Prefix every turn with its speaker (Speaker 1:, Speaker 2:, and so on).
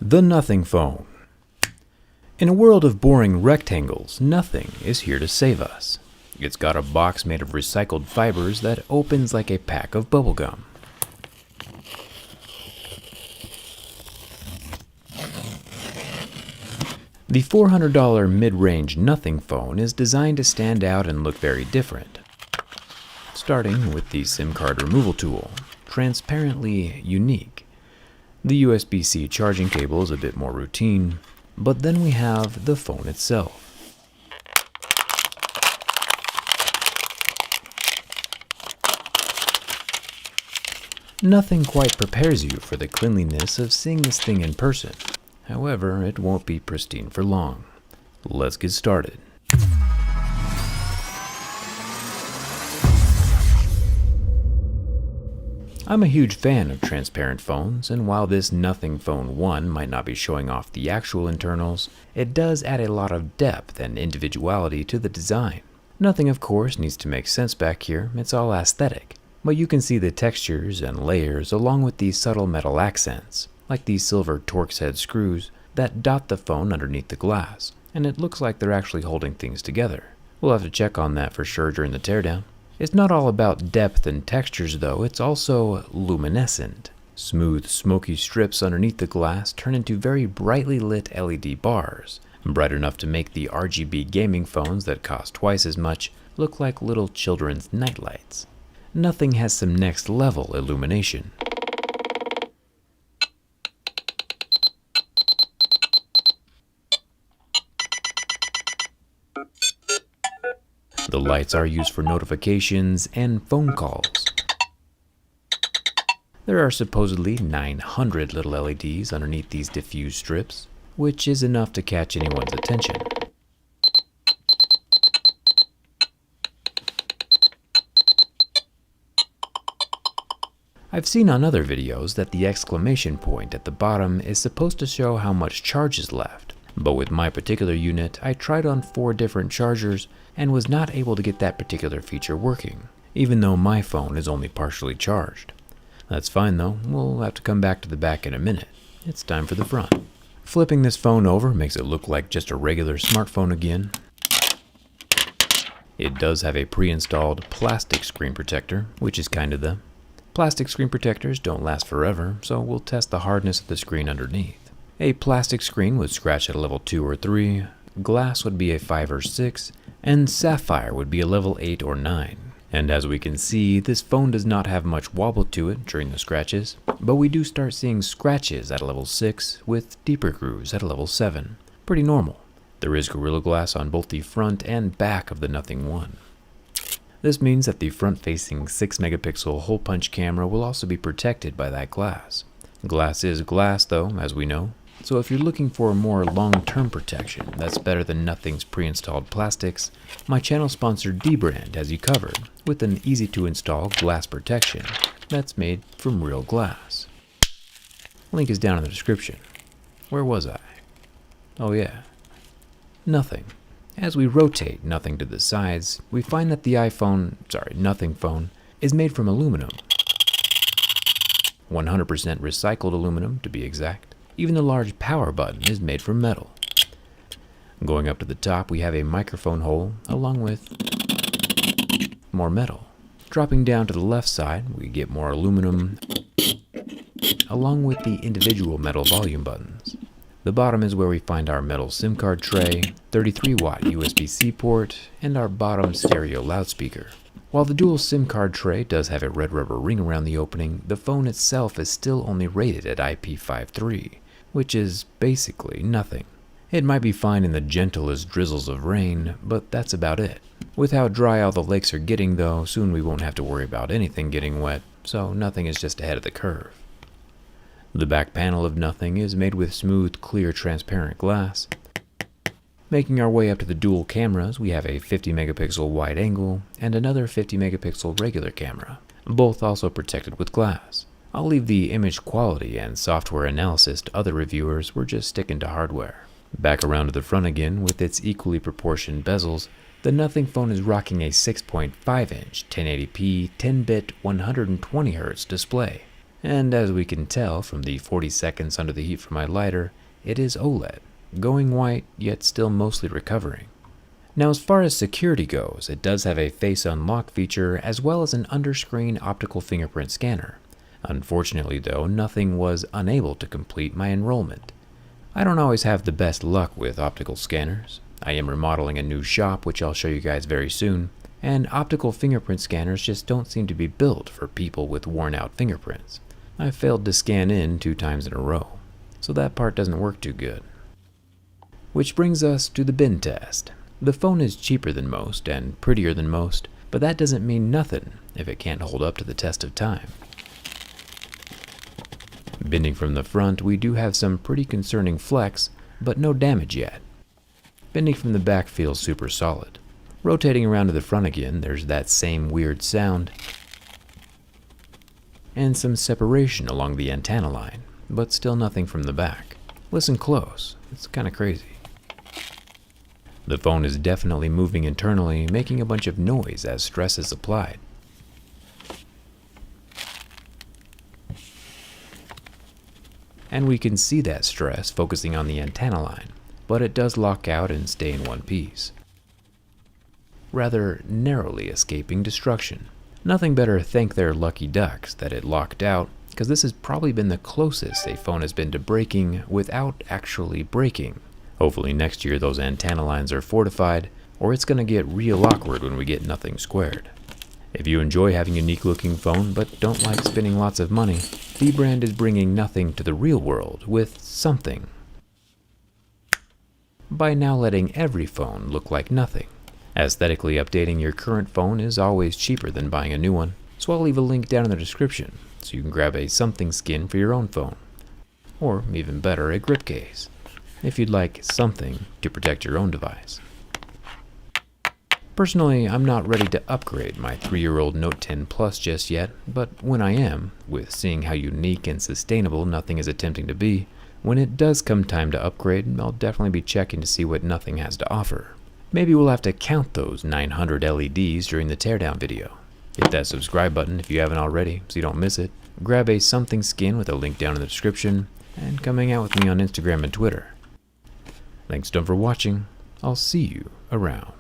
Speaker 1: The Nothing Phone. In a world of boring rectangles, nothing is here to save us. It's got a box made of recycled fibers that opens like a pack of bubblegum. The $400 mid-range Nothing Phone is designed to stand out and look very different. Starting with the SIM card removal tool, transparently unique. The USB-C charging cable is a bit more routine, but then we have the phone itself. Nothing quite prepares you for the cleanliness of seeing this thing in person. However, it won't be pristine for long. Let's get started. I'm a huge fan of transparent phones, and while this Nothing Phone 1 might not be showing off the actual internals, it does add a lot of depth and individuality to the design. Nothing, of course, needs to make sense back here, it's all aesthetic. But you can see the textures and layers along with the subtle metal accents, like these silver Torx head screws that dot the phone underneath the glass, and it looks like they're actually holding things together. We'll have to check on that for sure during the teardown. It's not all about depth and textures though, it's also luminescent. Smooth, smoky strips underneath the glass turn into very brightly lit LED bars, bright enough to make the RGB gaming phones that cost twice as much look like little children's nightlights. Nothing has some next level illumination. The lights are used for notifications and phone calls. There are supposedly 900 little LEDs underneath these diffuse strips, which is enough to catch anyone's attention. I've seen on other videos that the exclamation point at the bottom is supposed to show how much charge is left, but with my particular unit, I tried on 4 different chargers and was not able to get that particular feature working, even though my phone is only partially charged. That's fine though, we'll have to come back to the back in a minute. It's time for the front. Flipping this phone over makes it look like just a regular smartphone again. It does have a pre-installed plastic screen protector, which is kinda the. Plastic screen protectors don't last forever, so we'll test the hardness of the screen underneath. A plastic screen would scratch at a level 2 or 3, glass would be a 5 or 6, and sapphire would be a level 8 or 9. And as we can see, this phone does not have much wobble to it during the scratches, but we do start seeing scratches at a level 6 with deeper grooves at a level 7. Pretty normal. There is Gorilla Glass on both the front and back of the Nothing One. This means that the front-facing 6 megapixel hole punch camera will also be protected by that glass. Glass is glass though, as we know. So if you're looking for a more long-term protection that's better than Nothing's pre-installed plastics, my channel sponsor dbrand has you covered with an easy-to-install glass protection that's made from real glass. Link is down in the description. Where was I? Oh yeah, Nothing. As we rotate Nothing to the sides, we find that the Nothing Phone is made from aluminum. 100% recycled aluminum to be exact. Even the large power button is made from metal. Going up to the top, we have a microphone hole along with more metal. Dropping down to the left side, we get more aluminum along with the individual metal volume buttons. The bottom is where we find our metal SIM card tray, 33-watt USB-C port, and our bottom stereo loudspeaker. While the dual SIM card tray does have a red rubber ring around the opening, the phone itself is still only rated at IP53, which is basically nothing. It might be fine in the gentlest drizzles of rain, but that's about it. With how dry all the lakes are getting though, soon we won't have to worry about anything getting wet, so Nothing is just ahead of the curve. The back panel of Nothing is made with smooth, clear, transparent glass. Making our way up to the dual cameras, we have a 50 megapixel wide angle and another 50 megapixel regular camera, both also protected with glass. I'll leave the image quality and software analysis to other reviewers, we're just sticking to hardware. Back around to the front again, with its equally proportioned bezels, the Nothing Phone is rocking a 6.5-inch 1080p 10-bit 120Hz display. And as we can tell from the 40 seconds under the heat from my lighter, it is OLED, going white yet still mostly recovering. Now as far as security goes, it does have a face unlock feature as well as an under-screen optical fingerprint scanner. Unfortunately though, nothing was unable to complete my enrollment. I don't always have the best luck with optical scanners. I am remodeling a new shop, which I'll show you guys very soon, and optical fingerprint scanners just don't seem to be built for people with worn out fingerprints. I failed to scan in 2 times in a row, so that part doesn't work too good. Which brings us to the bin test. The phone is cheaper than most and prettier than most, but that doesn't mean nothing if it can't hold up to the test of time. Bending from the front, we do have some pretty concerning flecks, but no damage yet. Bending from the back feels super solid. Rotating around to the front again, there's that same weird sound, and some separation along the antenna line, but still nothing from the back. Listen close, it's kinda crazy. The phone is definitely moving internally, making a bunch of noise as stress is applied. And we can see that stress focusing on the antenna line, but it does lock out and stay in one piece, rather narrowly escaping destruction. Nothing better thank their lucky ducks that it locked out, because this has probably been the closest a phone has been to breaking without actually breaking. Hopefully next year those antenna lines are fortified, or it's going to get real awkward when we get nothing squared. If you enjoy having a unique looking phone but don't like spending lots of money, the brand is bringing nothing to the real world with something, by now letting every phone look like nothing. Aesthetically updating your current phone is always cheaper than buying a new one, so I'll leave a link down in the description so you can grab a something skin for your own phone. Or even better, a grip case, if you'd like something to protect your own device. Personally, I'm not ready to upgrade my 3-year-old Note 10 Plus just yet, but when I am, with seeing how unique and sustainable Nothing is attempting to be, when it does come time to upgrade, I'll definitely be checking to see what Nothing has to offer. Maybe we'll have to count those 900 LEDs during the teardown video. Hit that subscribe button if you haven't already so you don't miss it. Grab a something skin with a link down in the description, and come hang out with me on Instagram and Twitter. Thanks again for watching. I'll see you around.